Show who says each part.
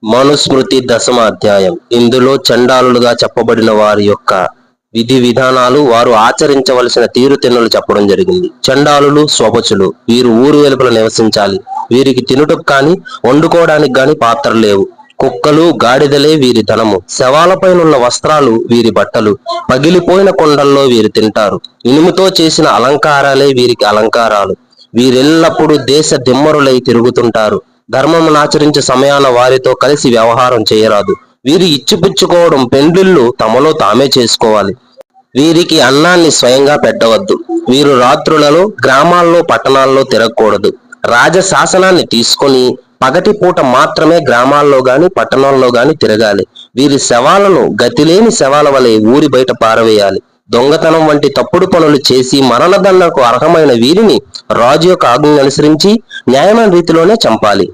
Speaker 1: మనుస్మృతి దశమ అధ్యాయం. ఇందులో చండాలులుగా చెప్పబడిన వారి యొక్క విధి విధానాలు, వారు ఆచరించవలసిన తీరుతెన్నులు చెప్పడం జరిగింది. చండాలులు స్వపచులు, వీరు ఊరు వెలుపల నివసించాలి. వీరికి తినుటకు కాని వండుకోవడానికి గాని పాత్రలు లేవు. కుక్కలు గాడిదలే వీరి ధనము. శవాలపైనున్న వస్త్రాలు వీరి బట్టలు. పగిలిపోయిన కొండల్లో వీరు తింటారు. ఇనుముతో చేసిన అలంకారాలే వీరికి అలంకారాలు. వీరెల్లప్పుడూ దేశ దిమ్మరులై తిరుగుతుంటారు. ధర్మమును ఆచరించే సమయాన వారితో కలిసి వ్యవహారం చేయరాదు. వీరు ఇచ్చిపుచ్చుకోవడం పెండ్లిళ్ళు తమలో తామే చేసుకోవాలి. వీరికి అన్నాన్ని స్వయంగా పెట్టవద్దు. వీరు రాత్రులలో గ్రామాల్లో పట్టణాల్లో తిరగకూడదు. రాజశాసనాన్ని తీసుకొని పగటిపూట మాత్రమే గ్రామాల్లో గాని పట్టణాల్లో గాని తిరగాలి. వీరి శవాలను గతిలేని శవాల వలె ఊరి బయట పారవేయాలి. దొంగతనం వంటి తప్పుడు పనులు చేసి మరణదండకు అర్హమైన వీరిని రాజు యొక్క ఆజ్ఞను అనుసరించి న్యాయమైన రీతిలోనే చంపాలి.